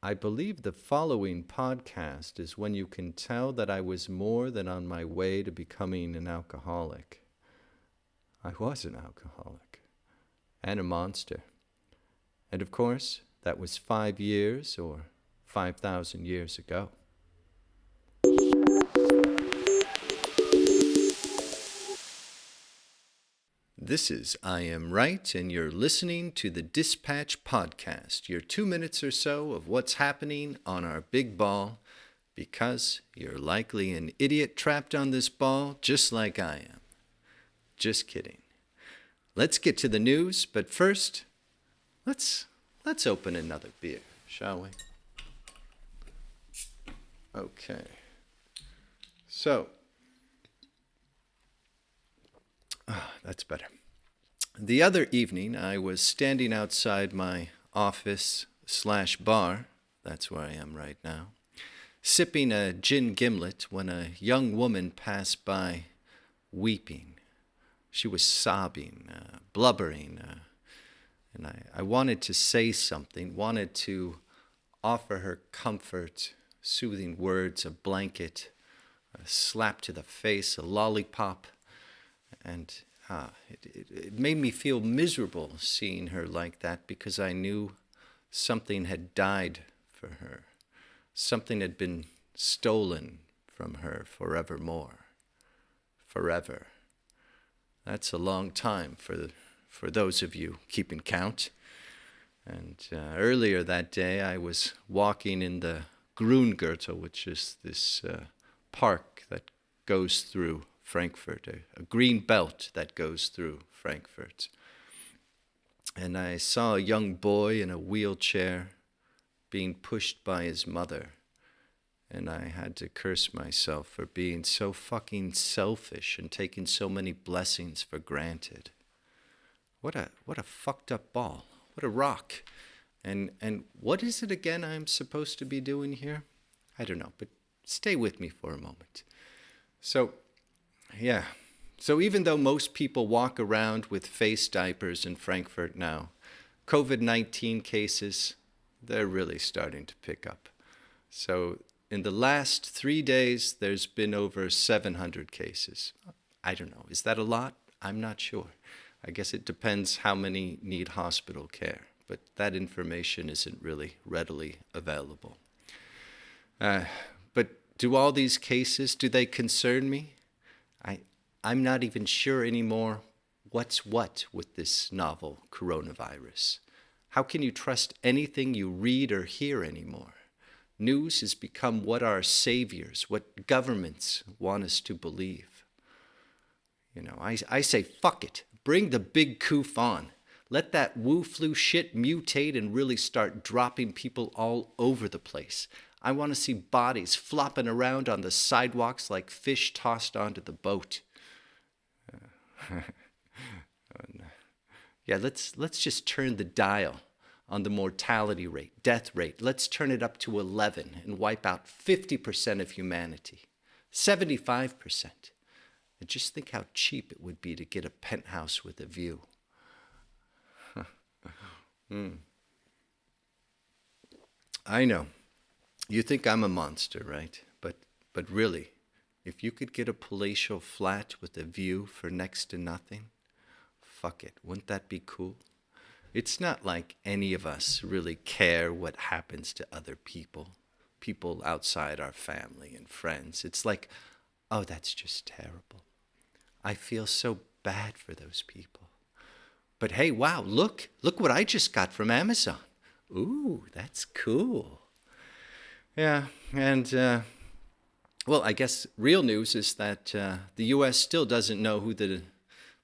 I believe the following podcast is when you can tell that I was more than on my way to becoming an alcoholic. I was an alcoholic and a monster. And of course, that was 5 years or 5,000 years ago. This is I Am Right, and you're listening to the Dispatch Podcast, your 2 minutes or so of what's happening on our big ball, because you're likely an idiot trapped on this ball just like I am. Just kidding. Let's get to the news, but first, let's open another beer, shall we? Okay. So, that's better. The other evening, I was standing outside my office/bar, that's where I am right now, sipping a gin gimlet when a young woman passed by weeping. She was sobbing, blubbering, and I wanted to say something, wanted to offer her comfort, soothing words, a blanket, a slap to the face, a lollipop. And it made me feel miserable seeing her like that, because I knew something had died for her. Something had been stolen from her forevermore. Forever. That's a long time for those of you keeping count. And earlier that day, I was walking in the Grüngürtel, which is this park that goes through Frankfurt, a green belt that goes through Frankfurt. And I saw a young boy in a wheelchair being pushed by his mother. And I had to curse myself for being so fucking selfish and taking so many blessings for granted. What a fucked up ball. What a rock. And what is it again I'm supposed to be doing here? I don't know, but stay with me for a moment. So even though most people walk around with face diapers in Frankfurt now, COVID-19 cases, they're really starting to pick up. So in the last 3 days, there's been over 700 cases. I don't know. Is that a lot? I'm not sure. I guess it depends how many need hospital care, but that information isn't really readily available. But do all these cases, do they concern me? I'm not even sure anymore what's what with this novel coronavirus. How can you trust anything you read or hear anymore? News has become what our saviors, what governments want us to believe. You know, I say, fuck it. Bring the big coof on. Let that Wu flu shit mutate and really start dropping people all over the place. I want to see bodies flopping around on the sidewalks like fish tossed onto the boat. Yeah, let's just turn the dial on the mortality rate, death rate. Let's turn it up to 11 and wipe out 50% of humanity, 75%. And just think how cheap it would be to get a penthouse with a view. I know. You think I'm a monster, right? But really, if you could get a palatial flat with a view for next to nothing, fuck it. Wouldn't that be cool? It's not like any of us really care what happens to other people outside our family and friends. It's like, oh, that's just terrible. I feel so bad for those people. But hey, wow, look what I just got from Amazon. Ooh, that's cool. Yeah, and, well, I guess real news is that the U.S. still doesn't know who the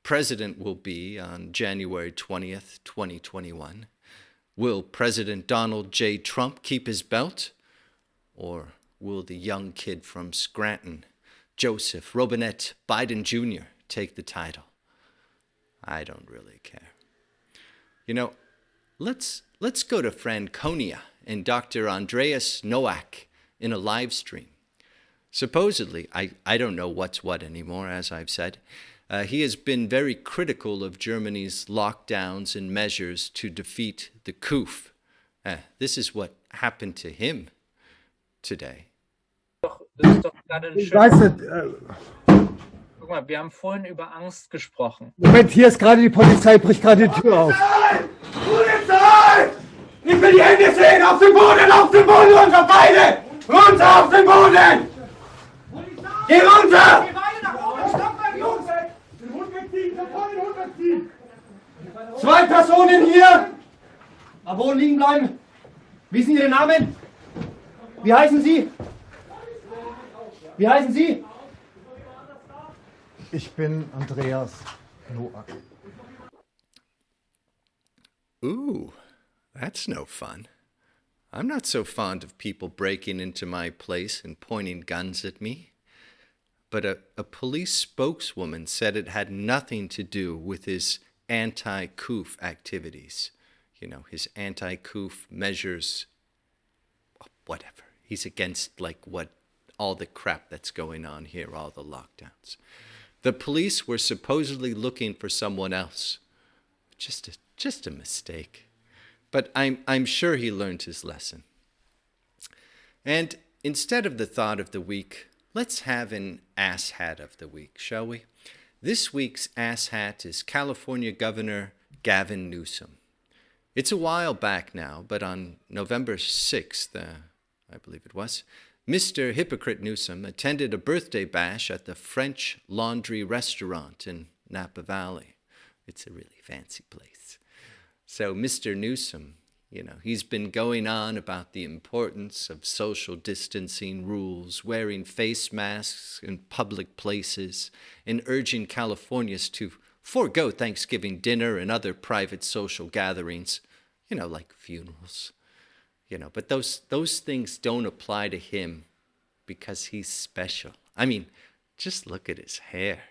president will be on January 20th, 2021. Will President Donald J. Trump keep his belt? Or will the young kid from Scranton, Joseph Robinette Biden Jr., take the title? I don't really care. You know, let's go to Franconia and Dr. Andreas Nowak in a live stream. Supposedly, I don't know what's what anymore, as I've said. He has been very critical of Germany's lockdowns and measures to defeat the KUF, This is what happened to him today. Das ist doch gerade ein Ich weiß schönes. nicht. Guck mal, wir haben vorhin über Angst gesprochen. Moment, hier ist gerade die Polizei, bricht gerade die Tür auf. Polizei! Ich will die Hände sehen! Auf den Boden, runter, beide! Runter auf den Boden! Geh runter! Geh beide nach oben, stopp mal, Jungs! Den Hund wegziehen, sofort den Hund wegziehen! 2 Personen hier! Am Boden liegen bleiben. Wie sind Ihre Namen? Wie heißen Sie? Wie heißen Sie? Ich bin Andreas Noack. Ooh, that's no fun. I'm not so fond of people breaking into my place and pointing guns at me. But a police spokeswoman said it had nothing to do with his anti-coup activities. You know, his anti-coup measures, whatever. He's against, all the crap that's going on here, all the lockdowns. The police were supposedly looking for someone else. Just a mistake. But I'm sure he learned his lesson. And instead of the thought of the week, let's have an asshat of the week, shall we? This week's asshat is California Governor Gavin Newsom. It's a while back now, but on November 6th, I believe it was, Mr. Hypocrite Newsom attended a birthday bash at the French Laundry restaurant in Napa Valley. It's a really fancy place. So Mr. Newsom, he's been going on about the importance of social distancing rules, wearing face masks in public places, and urging Californians to forego Thanksgiving dinner and other private social gatherings, like funerals. But those things don't apply to him because he's special. I mean, just look at his hair.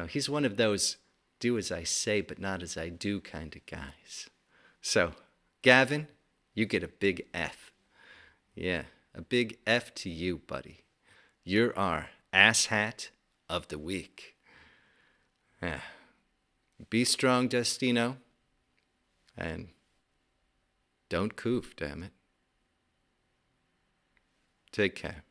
He's one of those do as I say but not as I do kind of guys. So, Gavin, you get a big F. Yeah, a big F to you, buddy. You're our asshat of the week. Yeah. Be strong, Destino. And don't coof, damn it. Take care.